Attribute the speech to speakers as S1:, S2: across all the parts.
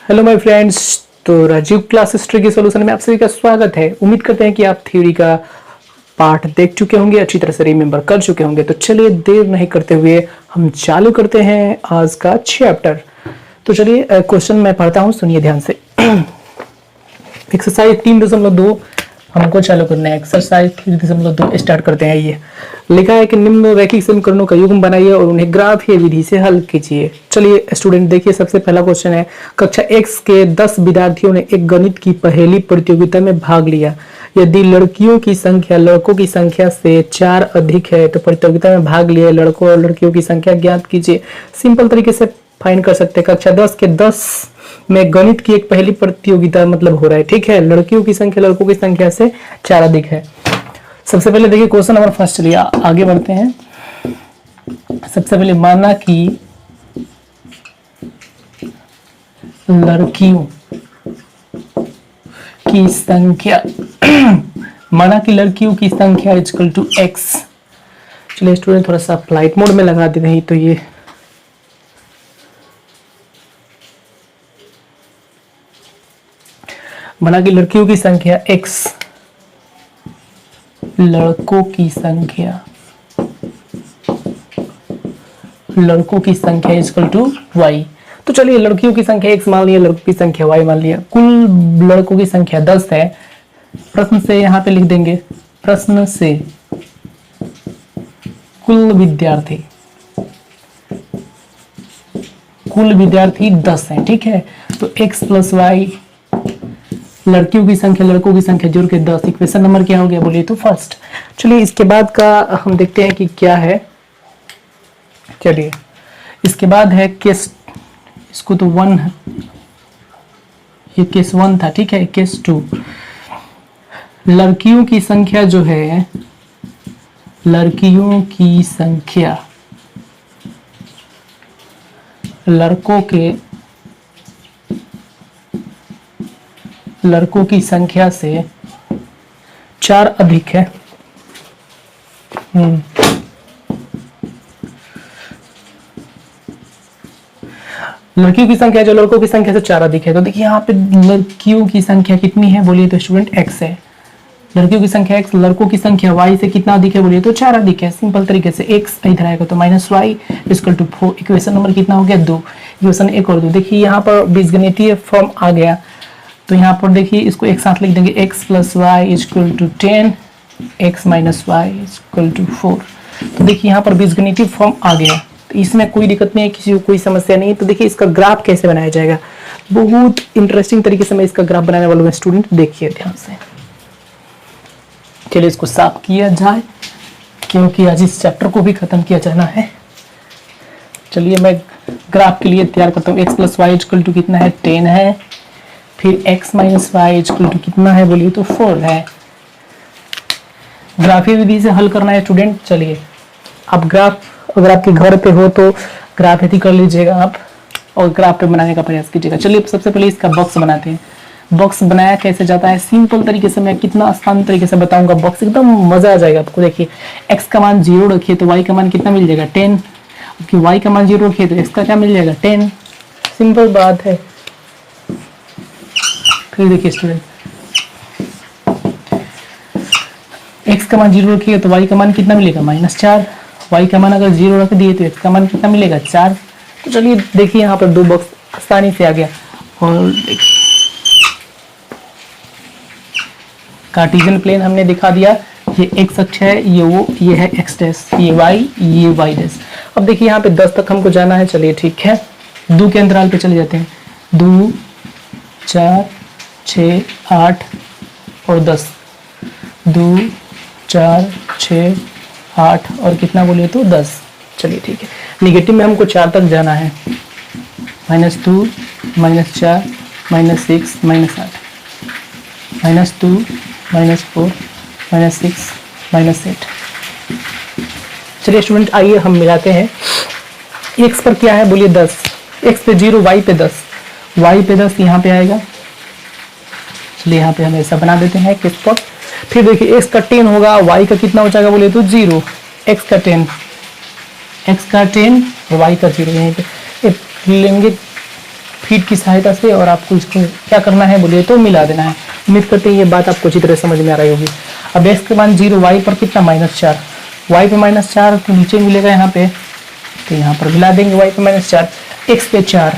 S1: Hello my friends. तो Rajiv class history के solution में आप सभी का स्वागत है। उम्मीद करते हैं कि आप थ्योरी का पार्ट देख चुके होंगे, अच्छी तरह से रिमेंबर कर चुके होंगे। तो चलिए देर नहीं करते हुए हम चालू करते हैं आज का चैप्टर। तो चलिए क्वेश्चन मैं पढ़ता हूँ, सुनिए ध्यान से। एक्सरसाइज 3.2 हमको चालू करना है। एक्सरसाइज 3.2 स्टार्ट करते हैं। ये लिखा है कि निम्न रैखिक समीकरणों का युग्म बनाइए और उन्हें ग्राफीय विधि से हल कीजिए। चलिए स्टूडेंट देखिए, सबसे पहला क्वेश्चन है, कक्षा X के 10 विद्यार्थियों ने एक गणित की पहेली प्रतियोगिता में भाग लिया। यदि लड़कियों की संख्या लड़कों की संख्या से 4 अधिक है तो प्रतियोगिता में भाग लिए लड़कों और लड़कियों की संख्या ज्ञात कीजिए। सिंपल तरीके से फाइंड कर सकते हैं। कक्षा 10 के 10 में गणित की एक पहली प्रतियोगिता मतलब हो रहा है, ठीक है। लड़कियों की संख्या लड़कों की संख्या से 4 अधिक है। सबसे पहले देखिए क्वेश्चन नंबर फर्स्ट, चलिए आगे बढ़ते हैं। सबसे पहले माना कि लड़कियों की संख्या माना कि लड़कियों की संख्या इक्वल टू x। चलिए स्टूडेंट थोड़ा सा फ्लाइट मोड में लगा देते हैं तो ये माना कि लड़कियों की संख्या x, लड़कों की संख्या इक्वल टू y। तो चलिए लड़कियों की संख्या x मान लिया, लड़कों की संख्या y मान लिया। कुल लड़कों की संख्या 10 है। प्रश्न से यहाँ पे लिख देंगे, प्रश्न से कुल विद्यार्थी 10 है, ठीक है। तो x प्लस y, लड़कियों की संख्या लड़कों की संख्या जोड़ के 10, इक्वेशन नंबर क्या हो गया बोलिए तो फर्स्ट। चलिए इसके बाद का हम देखते हैं कि क्या है। चलिए इसके बाद है केस, इसको तो 1 है, ये केस 1 था, ठीक है। केस 2, लड़कियों की संख्या जो है, लड़कियों की संख्या लड़कों की संख्या से 4 अधिक है। लड़कियों की संख्या जो लड़कों की संख्या से 4 अधिक है। तो देखिए यहाँ पे लड़कियों की संख्या कितनी है बोलिए तो स्टूडेंट x है। लड़कियों की संख्या x, लड़कों की संख्या y से कितना अधिक है बोलिए तो 4 अधिक है। सिंपल तरीके से x इधर आएगा तो -y equal to 4। Equation number कितना हो गया 2। इक्वेशन 1 और 2। देखिए यहाँ पर बीजगणितीय फॉर्म आ गया। तो यहाँ पर देखिए इसको एक साथ लिख देंगे, x plus y equal to 10, x minus y equal to 4। तो देखिए यहाँ पर बीजगणितीय फॉर्म आ गया। तो इसमें कोई दिक्कत नहीं है, किसी को कोई समस्या नहीं है। तो देखिए इसका ग्राफ कैसे बनाया जाएगा, बहुत इंटरेस्टिंग तरीके से मैं इसका ग्राफ बनाने वाला हूँ। स्टूडेंट देखिए ध्यान से। चलिए इसको साफ किया जाए क्योंकि आज इस चैप्टर को भी खत्म किया जाना है। चलिए मैं ग्राफ के लिए तैयार करता हूँ। x plus y equal to कितना है 10 है, फिर x minus y equal to कितना है बोलिए तो 4 है। ग्राफीय विधि से हल करना है स्टूडेंट। चलिए आप ग्राफ अगर आपके घर पे हो तो ग्राफ यदि कर लीजिएगा आप और ग्राफ पे बनाने का प्रयास कीजिएगा। चलिए सबसे पहले इसका बॉक्स बनाते हैं। बॉक्स बनाया कैसे जाता है, सिंपल तरीके से मैं कितना आसान तरीके से बताऊंगा, बॉक्स एकदम मजा आ जाएगा आपको। देखिए x का मान 0 रखिए तो y का मान कितना मिल जाएगा 10, क्योंकि y का मान 0 रखिए तो x का क्या मिल जाएगा 10। सिंपल बात है। फिर देखिए स्टूडेंट, x का मान 0 रखिएगा तो y का मान कितना मिलेगा -4। y का मान अगर 0 रख दिए तो x का मान कितना मिलेगा 4। तो चलिए देखिए यहाँ पर 2 बॉक्स आसानी से आ गया। और कार्टेशियन प्लेन हमने दिखा दिया, ये x अक्ष है, ये है x डैश, ये y, ये y डैश। अब देखिए यहाँ पे 10 तक हमको जाना है। चलिए ठीक है, 2 के अंतराल पे चले जाते हैं। 2, 4, 6, 8 और 10। 2, 4, 6, 8 और कितना बोलिए तो 10। चलिए ठीक है, निगेटिव में हमको 4 तक जाना है। -2, -4, -6, -8, -2, -4, -6, -8। चलिए स्टूडेंट आइए हम मिलाते हैं। x पर क्या है बोलिए 10, x पे 0, y पे 10, y पे 10 यहाँ पे आएगा। चलिए यहाँ पे हम ऐसा बना देते हैं किस पर। फिर देखिए x का 10 होगा, y का कितना हो जाएगा बोलिए तो 0, x का 10 और y का 0 यहीं पे लेंगे। फीट की सहायता से और आपको इसको क्या करना है बोलिए तो मिला देना है। उम्मीद करते हैं ये बात आपको अच्छी तरह समझ में आ रही होगी। अब x के मान 0, y पर कितना -4, y पे -4 तो नीचे मिलेगा यहाँ पे, तो यहाँ पर मिला देंगे y पे -4, x पे 4,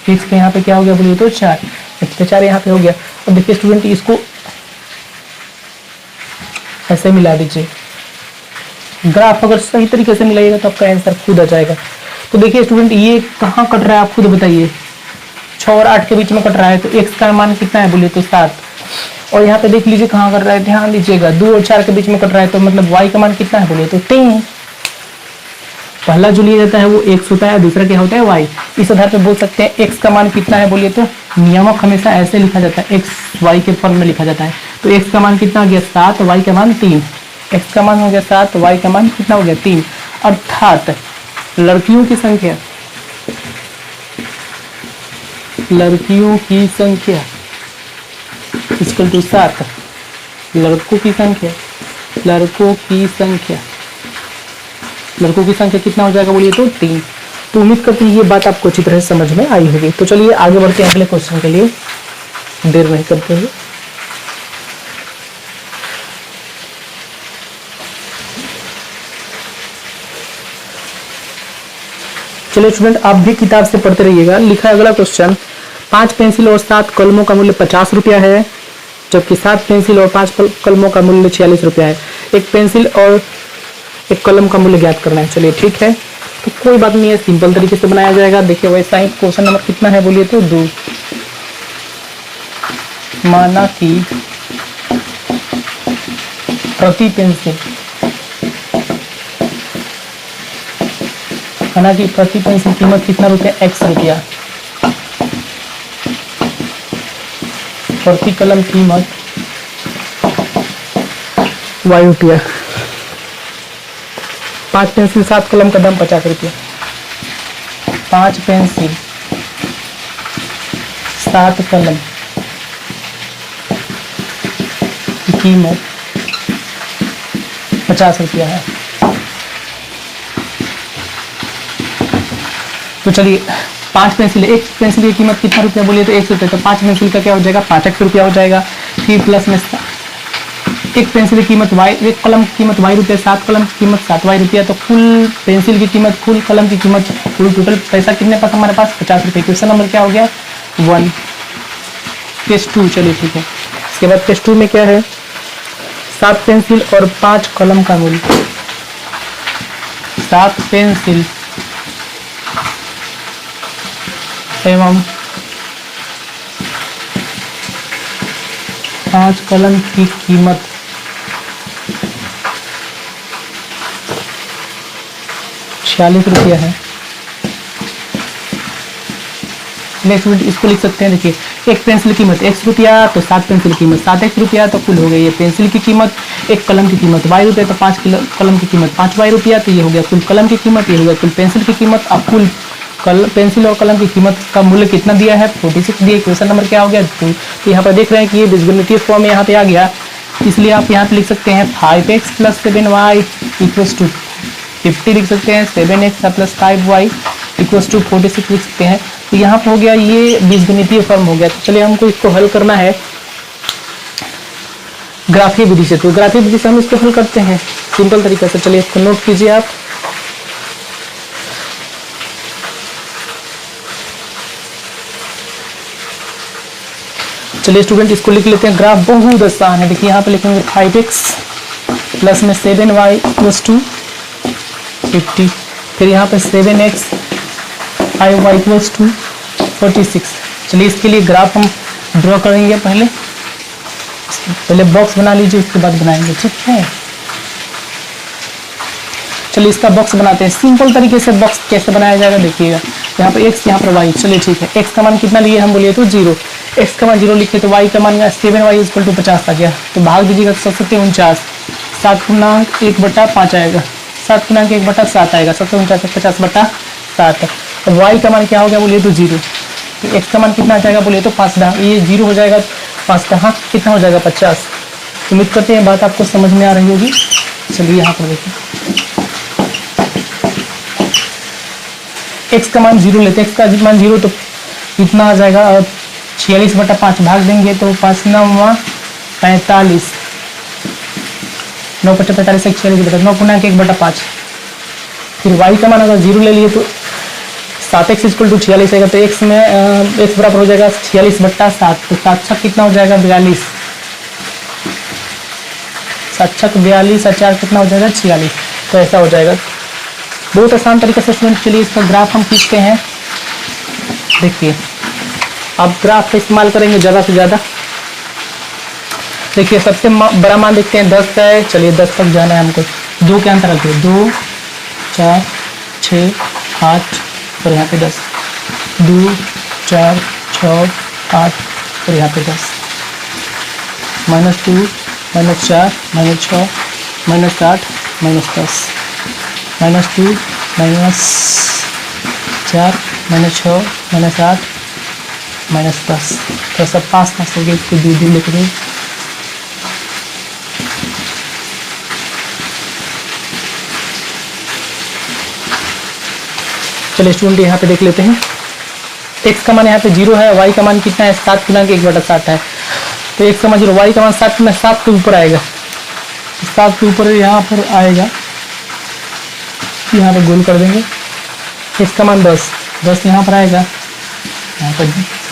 S1: x पे यहाँ पे क्या हो गया बोलिए तो 4, x पे 4 यहाँ पे हो गया। अब देखिए स्टूडेंट इसको ऐसे मिला दीजिए, ग्राफ अगर सही तरीके से मिलाइएगा तो आपका आंसर खुद आ जाएगा। तो देखिए स्टूडेंट ये कहाँ कट रहा है आप खुद बताइए, 6 और 8 के बीच में कट रहा है, तो x का मान कितना है बोलिए तो 7, और यहाँ पे देख लीजिए कहाँ कट रहा है, ध्यान दीजिएगा 2 और 4 के बीच में कट रहा है, तो मतलब y का मान कितना है बोलिए तो 3। पहला जो लिया जाता है वो x होता है, दूसरा क्या होता है y। इस आधार पे बोल सकते हैं x का मान कितना है बोलिए तो, नियामक हमेशा ऐसे लिखा जाता है, x y के फॉर्म में लिखा जाता है। तो x का मान कितना हो गया 7, y का मान 3, x का मान हो गया 7, y का मान कितना हो गया 3, अर्थात लड़कियों की संख्या इक्वल टू 7, लड़कों की संख्या कितना हो जाएगा बोलिए तो 3। तो उम्मीद करते हैं ये बात आपको अच्छी तरह से समझ में आई होगी। तो चलिए आगे बढ़ते हैं अगले क्वेश्चन के लिए, देर नहीं करते हुए। चलिए स्टूडेंट आप भी किताब से पढ़ते रहिएगा। लिखा है अगला क्वेश्चन, 5 पेंसिल और 7 कलमों का मूल्य 50 रुपया है, जबकि 7 पेंसिल और 5 कलमों का मूल्य 46 रुपया है। एक पेंसिल और एक कलम का मूल्य ज्ञात करना है। चलिए ठीक है, तो कोई बात नहीं है, सिंपल तरीके से बनाया जाएगा। देखिए वैसा ही क्वेश्चन नंबर कितना है बोलिए तो 2। माना कि प्रति पेंसिल कीमत कितना रुपया, x रुपया, प्रति कलम कीमत y रुपया, 5 पेंसिल 7 कलम का दाम 50 रुपया, 5 पेंसिल 7 कलम की कीमत 50 रुपया है। तो चलिए 5 पेंसिल, एक पेंसिल की कीमत कितना रुपया बोलिए तो 1 रुपया, तो 5 पेंसिल का क्या हो जाएगा 5x रुपया हो जाएगा। फिर प्लस में एक पेंसिल की कीमत y, एक कलम की कीमत y रुपया, 7 कलम की कीमत 7y रुपया, तो कुल पेंसिल की कीमत, कुल कलम की कीमत, कुल टोटल पैसा कितने पास हमारे पास 50 रुपये। क्वेश्चन नंबर क्या हो गया 1। टेस्ट 2, चलिए ठीक है। इसके बाद टेस्ट 2 में क्या है, 7 पेंसिल और 5 कलम का मूल्य, 7 पेंसिल एवं 5 कलम की कीमत 46 रुपया है। नेक्स्ट इसको लिख सकते हैं, देखिए एक पेंसिल की कीमत x रुपया, तो 7 पेंसिल की कीमत 7x रुपया, तो कुल हो गई ये पेंसिल की कीमत, एक कलम की कीमत y रुपया, तो 5 कलम की कीमत 5y रुपया, तो ये हो गया कुल कलम की कीमत, ये हो गया कुल पेंसिल की कीमत। अब कुल पेंसिल और कलम की कीमत का मूल्य कितना दिया है 46 दिया। क्वेश्चन नंबर क्या हो गया 2। तो यहाँ पर देख रहे हैं कि ये बीजगणितीय फॉर्म में यहाँ पे आ गया, इसलिए आप यहाँ पे लिख सकते हैं 5x + 7y = 50 लिख सकते हैं, 7x + 5y = 46 लिख सकते हैं। तो यहाँ पर हो गया ये बीजगणितीय फॉर्म हो गया। तो चलिए हमको इसको हल करना है ग्राफीय विधि से। तो ग्राफीय विधि से हम इसको हल करते हैं सिंपल तरीके से। चलिए इसको नोट कीजिए आप। चलिए स्टूडेंट इसको लिख लेते हैं। ग्राफ बहुत आसान है, देखिए यहाँ पे लिखेंगे 5x प्लस में 7y = 50, फिर यहाँ पे 7x 5y = 46। चलिए इसके लिए ग्राफ हम ड्रॉ करेंगे। पहले बॉक्स बना लीजिए, उसके बाद बनाएंगे, ठीक है। चलिए इसका बॉक्स बनाते हैं सिंपल तरीके से। बॉक्स कैसे बनाया जाएगा देखिएगा, यहाँ पर x यहाँ पर y। चलिए ठीक है, x का मान कितना लिए हम बोलिए तो 0, x का मान 0 लिखे तो y का मान 7y = 50 आ गया। तो भाग दीजिएगा तो 7 7 गुणा 1/5 आएगा, 7 गुणा 1/7 आएगा, 7 50/7। तो y का मान क्या हो गया बोलिए तो 0। तो x का मान कितना आ जाएगा बोलिए तो 5, ये 0 हो जाएगा 5 का, हाँ कितना हो जाएगा 50। उम्मीद करते हैं बात आपको समझ में आ रही होगी। चलिए यहाँ पर देखिए x का मान 0 लेते हैं, x का मान 0 तो इतना आ जाएगा। और 46/5 भाग देंगे तो 5 9 45, 9 5 45 46 9 पूर्णांक 1/5। फिर y का मान अगर 0 ले लिए तो 7x = 46 आएगा, तो x में x बराबर हो जाएगा 46/7, तो 7 छक कितना हो जाएगा 42, 7 छक 42 और 4 कितना हो जाएगा 46। तो ऐसा हो जाएगा। बहुत आसान तरीके से स्टूडेंट, चलिए इसका ग्राफ हम खींचते हैं। देखिए आप ग्राफ का इस्तेमाल करेंगे ज़्यादा से ज़्यादा। देखिए सबसे बड़ा मान देखते हैं 10 का है, चलिए 10 तक जाना है हमको। 2 के अंतर रखिए, 2 4 6 8 और यहाँ पे 10, 2 4 6 8 और यहाँ पे 10, -2 -4 -6 -8 -10, -2 -4 -6 -8 -10। तो सब पास हो गए, इसको दूर लिख दो। चलिए स्टूडेंट यहाँ पे देख लेते हैं। x का मान यहाँ पे 0 है, y का मान कितना है 7 पूर्णांक 1/7 है। तो x का मान 0, y का मान 7 के ऊपर आएगा, 7 के ऊपर यहाँ पर आएगा, यहाँ पे गोल कर देंगे। x का मान 10 यहाँ पर आएगा, यहाँ पर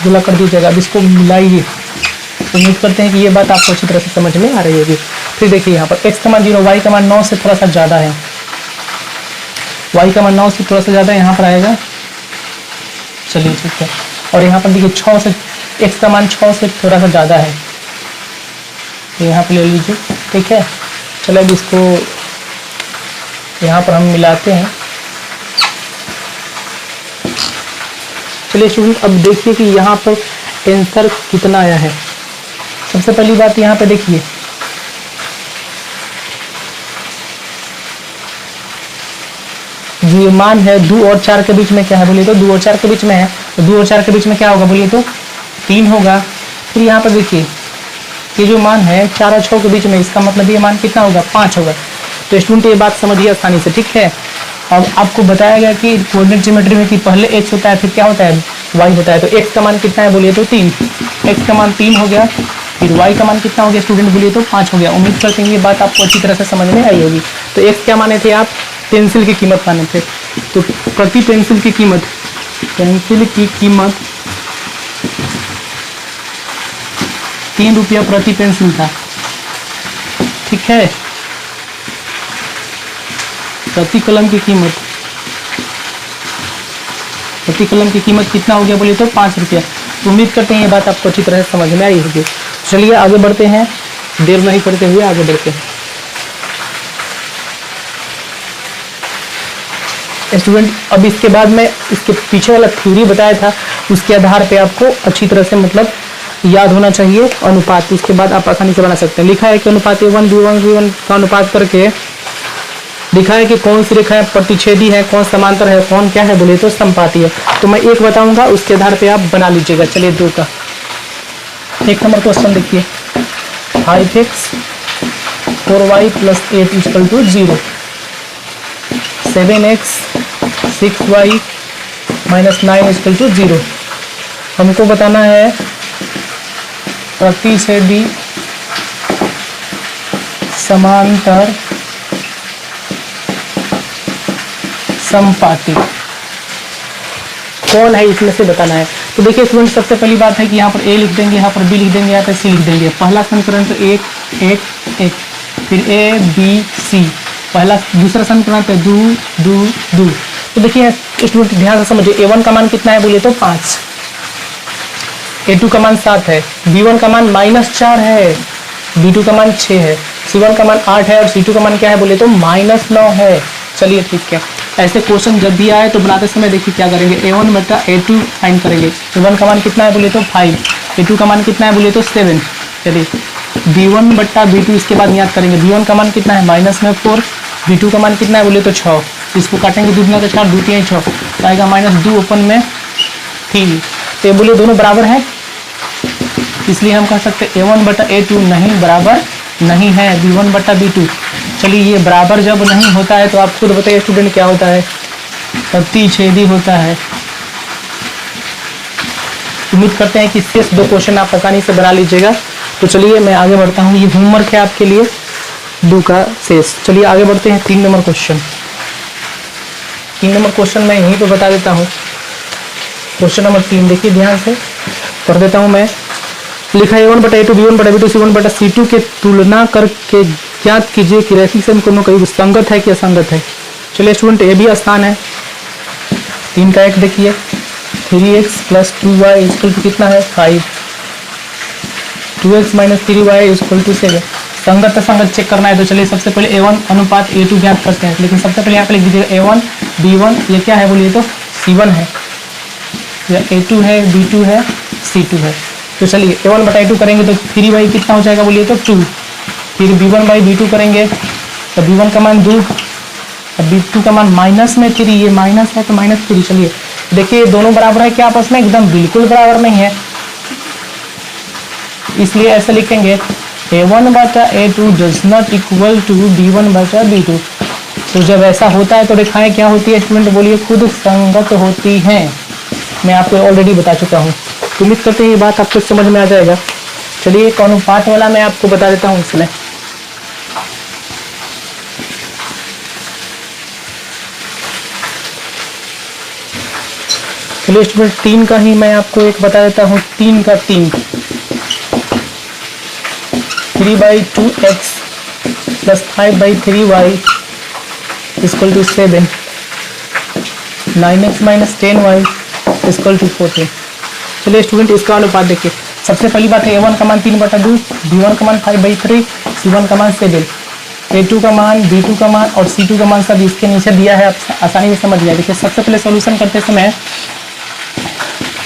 S1: गोला कर दीजिएगा। अब इसको मिलाइए। उम्मीद करते हैं कि ये बात आपको अच्छी तरह से समझ में आ रही होगी। फिर देखिए यहाँ पर x का मान 0, y का मान 9 से थोड़ा सा ज़्यादा है, y का मान 9 से थोड़ा सा ज़्यादा यहाँ पर आएगा। चलिए ठीक है। और यहाँ पर देखिए 6 से, x का मान 6 से थोड़ा सा ज़्यादा है, तो यहाँ पर ले लीजिए। ठीक है, चलो अब इसको यहाँ पर हम मिलाते हैं। चलिए स्टूडेंट अब देखिए कि यहाँ पर आंसर कितना आया है। सबसे पहली बात यहाँ पे देखिए, जो ये मान है 2 और 4 के बीच में क्या है बोलिए तो 2 और 4 के बीच में है, तो 2 और 4 के बीच में क्या होगा बोलिए तो 3 होगा। फिर यहाँ पर देखिए ये जो मान है 4 और 6 के बीच में, इसका मतलब ये मान कितना होगा 5 होगा। तो स्टूडेंट ये बात समझिए आसानी से। ठीक है, अब आपको बताया गया कि कोऑर्डिनेट ज्योमेट्री में कि पहले x होता है फिर क्या होता है y होता है। तो x का मान कितना है बोलिए तो 3, x का मान 3 हो गया। फिर y का मान कितना हो गया स्टूडेंट बोलिए तो 5 हो गया। उम्मीद करते हैं ये बात आपको अच्छी तरह से समझ में आई होगी। तो x क्या माने थे आप, पेंसिल की कीमत माने थे। तो प्रति पेंसिल की कीमत 3 रुपया प्रति पेंसिल था। ठीक है, प्रति कलम की कीमत कितना हो गया बोलिए तो 5 रुपया। तो उम्मीद करते हैं ये बात आपको अच्छी तरह से समझ में आई होगी। चलिए आगे बढ़ते हैं, देर नहीं करते हुए आगे बढ़ते हैं। स्टूडेंट अब इसके बाद में इसके पीछे वाला थ्योरी बताया था, उसके आधार पे आपको अच्छी तरह से मतलब याद होना चाहिए अनुपात। इसके बाद आप आसानी से बना सकते हैं। लिखा है कि अनुपात A1 का अनुपात करके लिखा है कि कौन सी रेखा है प्रतिच्छेदी है, कौन समांतर है, कौन क्या है बोले तो समपाती है। तो मैं एक बताऊंगा, उसके आधार पे आप बना लीजिएगा। चलिए 2 का 1 नंबर क्वेश्चन देखिए, 5x 4y + 8 = 0, 7x 6y - 9 = 0। हमको बताना है प्रतिच्छेदी समांतर समपाती कौन है, इसमें से बताना है। तो देखिए स्टूडेंट सबसे पहली बात है कि यहाँ पर A लिख देंगे, यहाँ पर B लिख देंगे, यहाँ पर C लिख देंगे। पहला समीकरण तो 1 1 1, फिर A B C, पहला दूसरा समीकरण पे 2 2 2। तो देखिए स्टूडेंट ध्यान से समझिए, A1 का मान कितना है बोलिए तो 5, A2 का मान 7 है, B1 का मान -4 है, B2 का मान 6 है, C1 का मान 8 है और C2 का मान क्या है बोले तो -9 है। चलिए ठीक है, ऐसे क्वेश्चन जब भी आए तो बनाते समय देखिए क्या करेंगे, A1 बटा A2 फाइंड करेंगे। A1 का मान कितना है बोले तो 5, A2 का मान कितना है बोले तो 7। चलिए B1 बटा B2 इसके बाद याद करेंगे। B1 का मान कितना है -4, B2 का मान कितना है बोले तो 6। इसको काटेंगे 2 × 4 2 3 6, तो आएगा -2/3। तो ये बोले दोनों बराबर है, इसलिए हम कह सकते हैं A1 बटा A2 नहीं बराबर नहीं है B1 बटा B2। चलिए ये बराबर जब नहीं होता है तो आप खुद बताइए स्टूडेंट क्या होता है, प्रतिच्छेदी होता है। उम्मीद करते हैं कि शेष 2 क्वेश्चन आप आसानी से बना लीजिएगा। तो चलिए मैं आगे बढ़ता हूँ, ये होमवर्क है आपके लिए 2 का शेष। चलिए आगे बढ़ते हैं 3 नंबर क्वेश्चन। 3 नंबर क्वेश्चन मैं यहीं पे बता देता हूँ। क्वेश्चन नंबर 3 देखिए ध्यान से कर देता हूँ मैं। लिखा है A1/A2 B1/B2 C1/C2 के तुलना करके ज्ञात कीजिए कि रैखिक समीकरणों का योग संगत है कि असंगत है। चलिए स्टूडेंट, ए भी स्थान है। 3 का 1 देखिए 3x + 2y = कितना है 5। 2x - 3y = 7। संगत असंगत चेक करना है तो चलिए सबसे पहले A1/A2 ज्ञात करते हैं। लेकिन सबसे पहले यहाँ पे लिख दीजिएगा A1 B1 ये क्या है बोलिए तो C1 है, या A2 है B2 है C2 है। तो चलिए A1/A2 करेंगे तो 3y कितना हो जाएगा बोलिए तो 2। फिर B1/B2 करेंगे तो B1 का मान 2 और B2 का मान -3, ये माइनस है तो -3। चलिए देखिए दोनों बराबर है क्या आपस में, एकदम बिल्कुल बराबर नहीं है, इसलिए ऐसे लिखेंगे A1/A2 does not equal to B1/B2। तो जब ऐसा होता है तो रेखाएं क्या होती है स्टूडेंट बोलिए, खुद संगत होती हैं। मैं आपको ऑलरेडी बता चुका हूँ। उम्मीद करते हैं ये बात आपको समझ में आ जाएगा। चलिए एक अनुपात वाला मैं आपको बता देता हूँ इसमें। चलिए स्टूडेंट 3 का ही मैं आपको एक बता देता हूँ। 3 का 3 3/2x + 5/3y = 7। 9x - 10y = 14। चलिए स्टूडेंट इसका अनुपात देखिए। सबसे पहली बात है A1 का मान 3/2, B1 का मान 5/3, C1 का मान 7, A2 का मान, B2 का मान और C2 का मान सब इसके नीचे दिया है, आप आसानी से समझ लिया। देखिए सबसे पहले सॉल्यूशन करते समय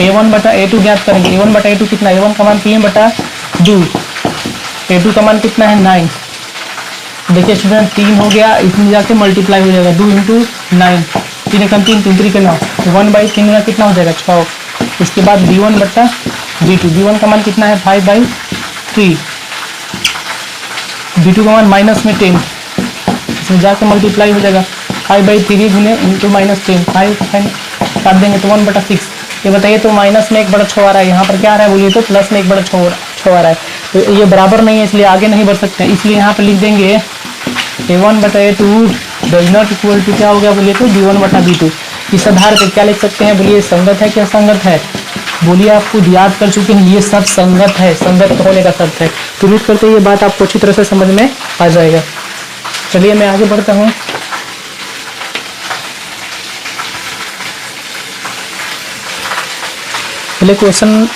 S1: A1/A2 ज्ञात करेंगे। A1/A2 कितना, A1 का मान 3/2, A2 का मान कितना है 9। देखिए स्टूडेंट 3 हो गया, इसमें जाके मल्टीप्लाई हो जाएगा 2 × 9, 3 एकम 3, 3 3 के 9, 1/3 का कितना हो जाएगा 6। उसके बाद B1/B2, B1 का मान कितना है 5/3, B2 का मान -10, इसमें जाके मल्टीप्लाई हो जाएगा 5/3 × -10, 5 काट देंगे तो 1/6। ये बताइए तो माइनस में 1/6 आ रहा है, यहाँ पर क्या आ रहा है बोलिए तो प्लस में 1/6 आ रहा है। तो ये बराबर नहीं है इसलिए आगे नहीं बढ़ सकते हैं, इसलिए यहाँ पे लिख देंगे A1/A2 does not equal to क्या हो गया बोलिए तो B1/B2। इस आधार पे क्या लिख सकते हैं बोलिए, संगत है कि असंगत है बोलिए। आपको याद कर चुके हैं ये सब संगत है, संगत होने का शर्त है। तो उम्मीद करते हैं ये बात आपको अच्छी तरह से समझ में आ जाएगा। चलिए मैं आगे बढ़ता हूँ। पहले क्वेश्चन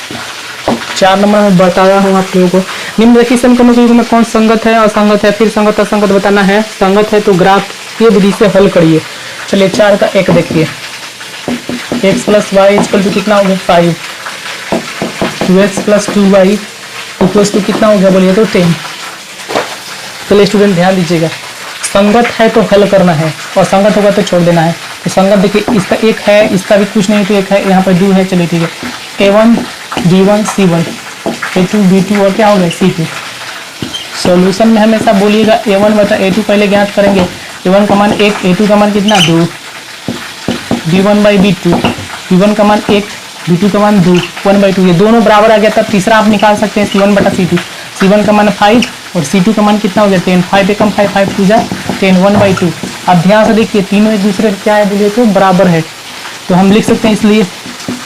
S1: 4 नंबर में बताया हूँ आप लोगों को। निम्नलिखित समीकरणों के युग में कौन संगत है, असंगत है, फिर संगत असंगत बताना है। संगत है तो ग्राफ ये विधि से हल करिए। चलिए 4 का 1 देखिए, x + y = कितना हो गया 5, 2x + 2y = कितना हो गया बोलिए तो 10। चलिए स्टूडेंट ध्यान दीजिएगा, संगत है तो हल करना है और संगत होगा तो छोड़ देना है। तो संगत देखिए इसका 1 है, इसका भी कुछ नहीं तो 1 है, यहाँ पर 2 है। चलिए ठीक है, A1 B1 C1, A2 B2 और क्या हो गया C2। सॉल्यूशन में हमेशा बोलिएगा A1/A2 पहले ज्ञात करेंगे। A1 का मान 1, A2 का मान कितना 2, B1/B2, B1 का मान 1, B2 का मान 2, 1/2। ये दोनों बराबर आ गया, तब तीसरा आप निकाल सकते हैं C1/C2। C1 का मान 5 और C2 का मान कितना हो गया 10, 5 एकम 5, 5 2 10, 1/2। अब ध्यान से देखिए तीनों एक दूसरे क्या है बोलिए तो बराबर है, तो हम लिख सकते हैं इसलिए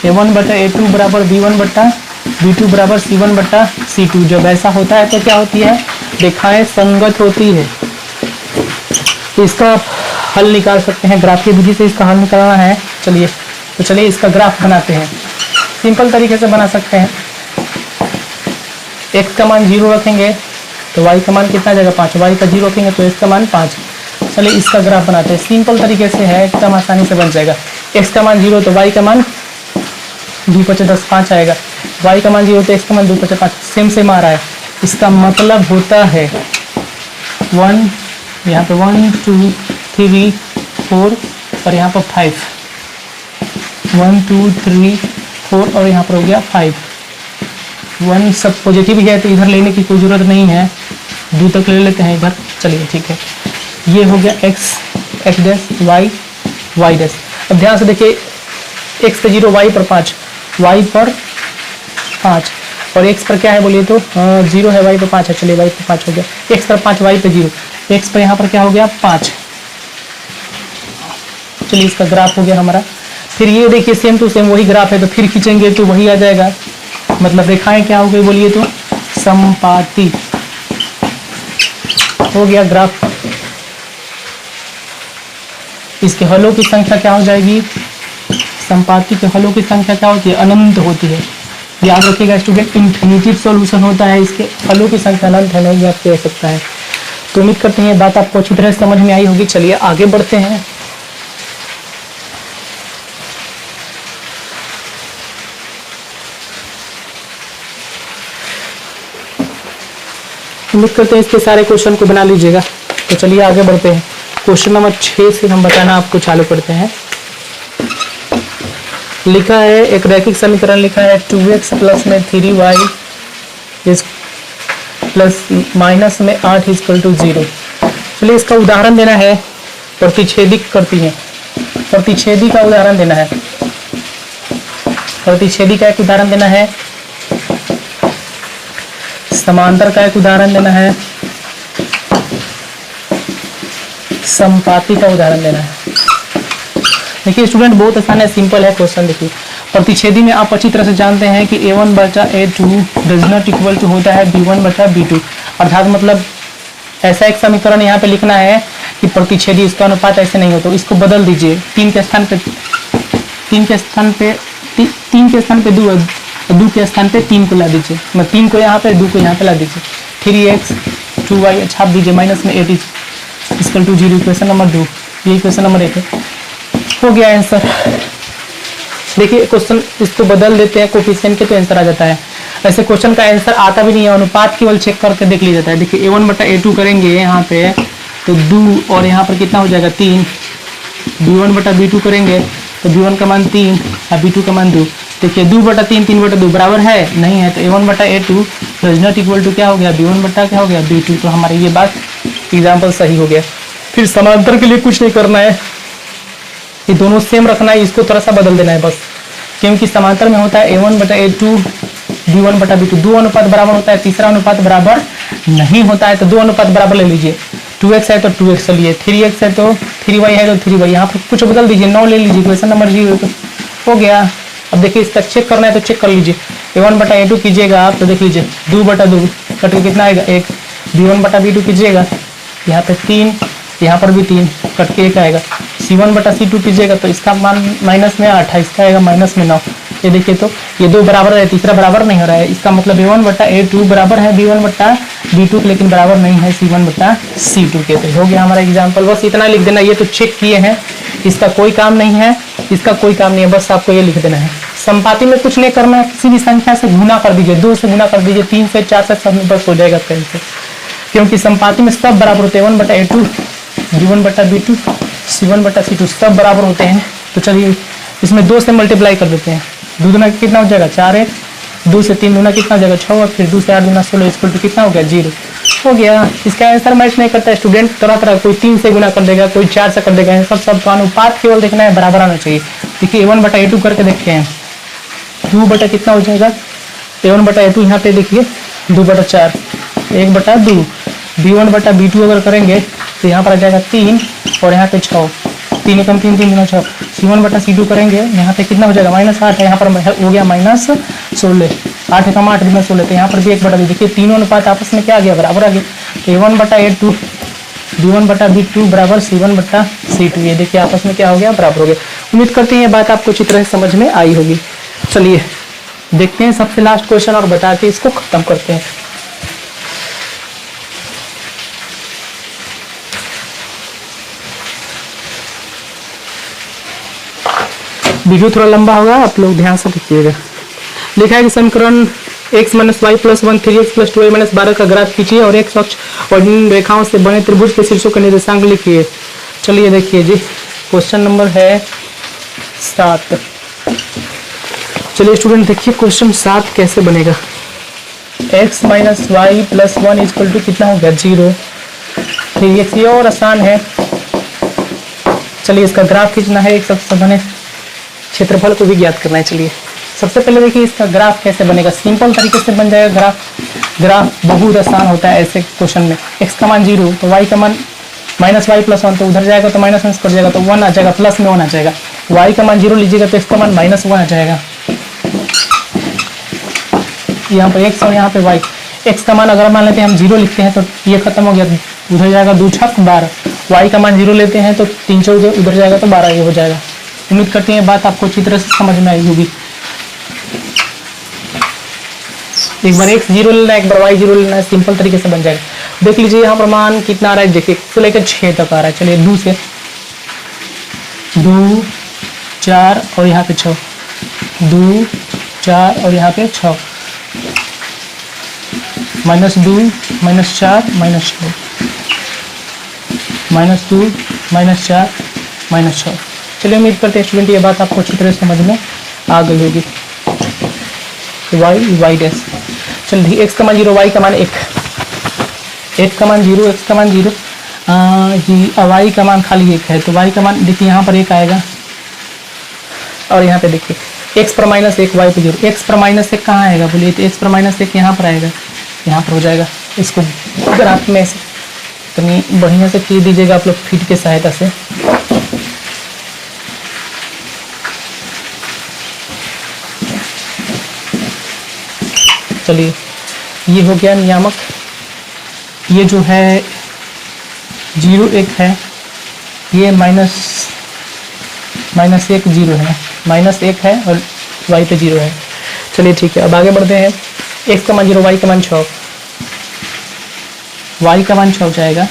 S1: A1/A2 बराबर B1/B2 बराबर C1/C2। जब ऐसा होता है तो क्या होती है, रेखाएं संगत होती है। तो इसका हल निकाल सकते हैं, ग्राफ की विधि से इसका हल निकालना है। चलिए तो चलिए इसका ग्राफ बनाते हैं। सिंपल तरीके से बना सकते हैं। x का मान 0 रखेंगे तो y का मान कितना आ जाएगा 5, y का 0 रखेंगे तो x का मान 5। चलिए इसका ग्राफ बनाते हैं, सिंपल तरीके से है, एकदम आसानी से बन जाएगा। x का मान 0 तो y का मान 2 × 5 = 10, 5 आएगा। y का मान 0 तो x का मान 2 × 5 = 5, सेम आ रहा है। इसका मतलब होता है 1, यहाँ पे 1 2 3 4 और यहाँ पर 5, 1 2 3 4 और यहाँ पर हो गया 5। 1 सब पॉजिटिव है तो इधर लेने की कोई ज़रूरत नहीं है, 2 तक ले लेते हैं इधर। चलिए ठीक है, ये हो गया x dash y y dash. अब ध्यान से देखिए, x पे 0, y पर 5, y पर 5 और x पर क्या है बोलिए तो 0 है, y पर 5 है, चलिए y पर 5 हो गया, x पर 5, y पे 0, x पर यहाँ पर क्या हो गया 5। चलिए इसका ग्राफ हो गया हमारा। फिर ये देखिए सेम टू सेम वही ग्राफ है, तो फिर खींचेंगे तो वही आ जाएगा, मतलब रेखाएं क्या हो गई बोलिए तो समपाती हो गया ग्राफ। इसके हलों की संख्या क्या हो जाएगी, समपाती के हलों की संख्या क्या होती है, अनंत होती है। याद रखिएगा स्टूडेंट, इन्फिनिटिव सॉल्यूशन होता है, इसके हलों की संख्या अनंत है, नहीं याद कर सकता है। तो उम्मीद करते हैं ये बात आपको अच्छी तरह समझ में आई होगी। चलिए आगे बढ़ते हैं। उम्मीद करते हैं इसके सारे क्वेश्चन को बना लीजिएगा। तो चलिए आगे बढ़ते हैं। क्वेश्चन नंबर 6 से हम बताना आपको चालू करते हैं। लिखा है एक रैखिक समीकरण लिखा है 2x प्लस में 3y प्लस माइनस में 8 इक्वल टू 0। चलिए इसका उदाहरण देना है, प्रतिच्छेदिक करती है, प्रतिच्छेदी का उदाहरण देना है, प्रतिच्छेदी का एक उदाहरण देना है, समांतर का एक उदाहरण देना है, समपाती का उदाहरण देना है। देखिए स्टूडेंट बहुत आसान है, सिंपल है क्वेश्चन। देखिए प्रतिच्छेदी में आप अच्छी तरह से जानते हैं कि a1 बटा a2 does not equal to होता है b1 बटा b2, अर्थात मतलब ऐसा एक समीकरण यहाँ पे लिखना है कि प्रतिच्छेदी इसका अनुपात ऐसे नहीं हो, तो इसको बदल दीजिए। 3 के स्थान पे 2 के स्थान पे 3 को ला दीजिए, मैं 3 को यहाँ पे 2 को यहाँ पे ला दीजिए। 3x 2y छाप दीजिए, माइनस में 8 इक्वल टू 0, इक्वेशन नंबर 2, ये इक्वेशन नंबर 1 है। हो गया आंसर। देखिए क्वेश्चन इसको बदल देते हैं कोफिशिएंट के, तो आंसर आ जाता है। ऐसे क्वेश्चन का आंसर आता भी नहीं है, अनुपात केवल चेक करके देख लिया जाता है। देखिए a1 बटा a2 करेंगे यहाँ पे तो 2 और यहाँ पर कितना हो जाएगा 3, b1 बटा b2 करेंगे तो b1 का मान 3 और b2 का मान 2। देखिए 2 बटा 3 3 बटा 2 बराबर है नहीं है, तो a1 बटा a2 does not equal to क्या हो गया b1 बटा क्या हो गया b2। तो हमारी ये बात एग्जाम्पल सही हो गया। फिर समांतर के लिए कुछ नहीं करना है, ये दोनों सेम रखना है, इसको थोड़ा सा बदल देना है बस, क्योंकि समांतर में होता है a1 बटा a2 b1 बटा b2, 2 अनुपात बराबर होता है, तीसरा अनुपात बराबर नहीं होता है, तो 2 अनुपात बराबर ले लीजिए। 2x है तो 2x चलिए, 3x है तो 3y है तो 3y, यहाँ पर कुछ बदल दीजिए, 9 ले लीजिए, क्वेश्चन नंबर 0 हो गया। अब देखिए इसका चेक करना है तो चेक कर लीजिए। a1 बटा a2 कीजिएगा आप तो देख लीजिए 2 बटा 2 कट के कितना आएगा 1, b1 बटा b2 कीजिएगा यहाँ पे 3, यहाँ पर भी 3 कट के 1 आएगा, c1 बटा c2 कीजिएगा तो इसका मान माइनस में 8 है, इसका आएगा माइनस में 9। ये देखिए तो ये 2 बराबर है, तीसरा बराबर नहीं हो रहा है, इसका मतलब a1 बटा a2 बराबर है b1 बटा b2 के, लेकिन बराबर नहीं है c1 बटा c2 के। तो हो गया हमारा एग्जाम्पल, बस इतना लिख देना। ये तो चेक किए हैं, इसका कोई काम नहीं है, इसका कोई काम नहीं है, बस आपको ये लिख देना है। संपाति में कुछ नहीं करना है, किसी भी संख्या से गुना कर दीजिए, 2 से गुना कर दीजिए, 3 से 4 से सब में बस हो जाएगा कहीं से, क्योंकि संपाति में सब बराबर होते हैं। a1 बटा a2 b1 बटा b2 c1 बटा c2 सब बराबर होते हैं। तो चलिए इसमें 2 से मल्टीप्लाई कर देते हैं, 2 दूना कितना हो जाएगा 4, 1 2 से 3 दूना कितना हो जाएगा 6, और फिर 2 से 8 दूना 16 इक्वल टू कितना हो गया 0 हो गया। इसका आंसर मैच नहीं करता है स्टूडेंट, तरह तरह कोई 3 से गुना कर देगा, कोई 4 से कर देगा, सब का अनुपात केवल देखना है, बराबर आना चाहिए। देखिए a1 बटा a2 करके देखते हैं, 2 बटा कितना हो जाएगा a1 बटा a2 यहाँ पे देखिए 2 बटा 4 1 बटा 2, b1 बटा b2 अगर करेंगे तो यहाँ पर आ जाएगा 3 और यहाँ पे 6, 3 एकम 3 3 गुना 6, c1 बटा c2 करेंगे यहाँ पे कितना हो जाएगा -8 है, यहाँ पर हो गया -16, 8 एकम 8 गुना 16, तो यहाँ पर भी 1 बटा 2। देखिए तीनों अनुपात आपस में क्या आ गया बराबर आ गया, a1 बटा a2 b1 बटा b2 बराबर c1 बटा c2, ये देखिए आपस में क्या हो गया बराबर हो गया। उम्मीद करते हैं ये बात आपको अच्छी तरह से समझ में आई होगी। चलिए देखते हैं सबसे लास्ट क्वेश्चन और बता के इसको खत्म करते हैं। वीडियो थोड़ा लंबा होगा, आप लोग ध्यान से देखिएगा। लिखा है कि समीकरण x minus y plus 1 3x plus 2y minus 12 का ग्राफ खींचिए और x अक्ष और इन रेखाओं से बने त्रिभुज के शीर्षों के निर्देशांक लिखिए। चलिए देखिए जी, क्वेश्चन नंबर है 7। चलिए स्टूडेंट देखिए क्वेश्चन 7 कैसे बनेगा। x minus y plus 1 equal to कितना हो गया 0। 3x, ये और आसान है, चलिए इसका ग्राफ खींचना है, एक सबसे बने क्षेत्रफल को भी ज्ञात करना है। चलिए सबसे पहले देखिए इसका ग्राफ कैसे बनेगा, सिंपल तरीके से बन जाएगा ग्राफ बहुत आसान होता है ऐसे क्वेश्चन में। x का मान 0 तो y का मान -y+1, तो उधर जाएगा तो -1 कट जाएगा तो 1 आ जाएगा, प्लस में 1 आ जाएगा। y का मान 0 लीजिएगा तो x का मान -1 आ जाएगा। यहाँ पर x और यहाँ पे y। x का मान अगर मान लेते हैं हम 0 लिखते हैं तो ये खत्म हो गया, उधर जाएगा 2 छक 12। y का मान 0 लेते हैं तो 3 चौके उधर जाएगा तो 12 ये हो जाएगा। उम्मीद करते हैं बात आपको अच्छी तरह से समझ में आई होगी। एक बार x 0 लेना है, एक बार y 0 लेना है, सिंपल तरीके से बन जाएगा। देख लीजिए यहाँ पर मान कितना आ रहा है, देखिए से लेकर 6 तक आ रहा है। चलिए 2 से 2 4 और यहाँ पे 6, 2 4 और यहाँ पे 6, -2 -4 -6, -2 -4 -6। चलिए उम्मीद करते हैं स्टूडेंट ये बात आपको अच्छी तरह समझ में आ गई होगी। y डैश, चलिए x का मान 0, y का मान 1, x का मान 0, x का मान 0, y का मान खाली 1 है तो y का मान देखिए यहाँ पर 1 आएगा और यहाँ पे देखिए x पर -1 y पे 0। x पर -1 कहाँ आएगा बोलिए, तो x पर -1 यहाँ पर आएगा, यहाँ पर हो जाएगा। इसको ग्राफ में से इतनी बढ़िया से खींच दीजिएगा आप लोग फीट की सहायता से। चलिए ये हो गया नियामक, ये जो है 0 1 है, ये -1 0 है, -1 है और y पे 0 है। चलिए ठीक है, अब आगे बढ़ते हैं। x का मान 0, y का मान 6, y का मान 6 जाएगा,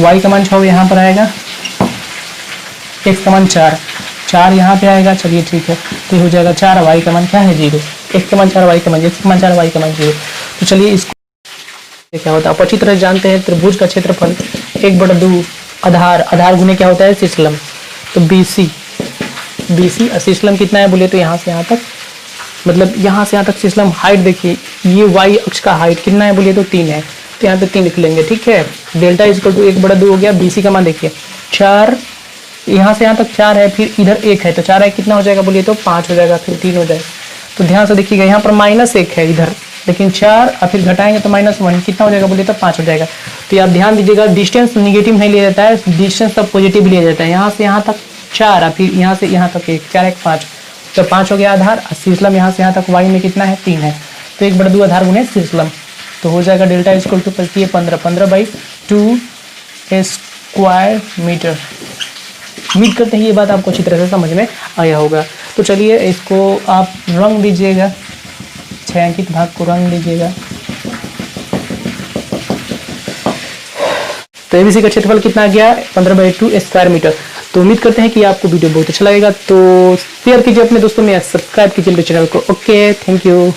S1: y का मान 6 यहाँ पर आएगा, x का मान 4 यहाँ पे आएगा। चलिए ठीक है, तो हो जाएगा 4, y का मान क्या है 0, x का मान 4 y का मान 4 y का मान 0। तो चलिए इसको क्या होता है आप अच्छी तरह जानते हैं। त्रिभुज का क्षेत्रफल 1/2 आधार गुने क्या होता है शीर्षलंब, तो BC और शीर्षलंब कितना है बोलिए तो यहाँ से यहाँ तक, मतलब यहाँ से यहाँ तक शीर्षलंब हाइट देखिए, ये y अक्ष का हाइट कितना है बोलिए तो 3 है, तो यहाँ पे 3 लिख लेंगे। ठीक है, डेल्टा इक्वल टू 1/2 हो गया। BC का मान देखिए 4, यहाँ से यहाँ तक 4 है, फिर इधर 1 है तो 4 है कितना हो जाएगा बोलिए तो 5 हो जाएगा, फिर 3 हो जाएगा। तो ध्यान से देखिएगा यहाँ पर -1 है इधर, लेकिन 4 और फिर घटाएंगे तो -1 कितना हो जाएगा बोलिए तो 5 हो जाएगा। तो आप ध्यान दीजिएगा डिस्टेंस निगेटिव नहीं लिया जाता है, डिस्टेंस सब पॉजिटिव लिया जाता है। यहाँ से यहाँ तक 4 और फिर यहाँ से यहाँ तक 1, 4 1 5, तो 5 हो गया आधार। और शीर्षलंब यहाँ से यहाँ तक y में कितना है 3 है, तो 1/2 आधार गुने शीर्षलंब, तो हो जाएगा delta equal to 15/2 square metre. उम्मीद करते हैं ये बात आपको अच्छी तरह से समझ में आया होगा। तो चलिए इसको आप रंग दीजिएगा, छायांकित भाग को रंग दीजिएगा। तो एबीसी का क्षेत्रफल कितना आ गया 15/2 स्क्वायर मीटर। तो उम्मीद करते हैं कि आपको वीडियो बहुत अच्छा लगेगा, तो शेयर कीजिए अपने दोस्तों में, सब्सक्राइब कीजिए मेरे चैनल को। Okay, thank you.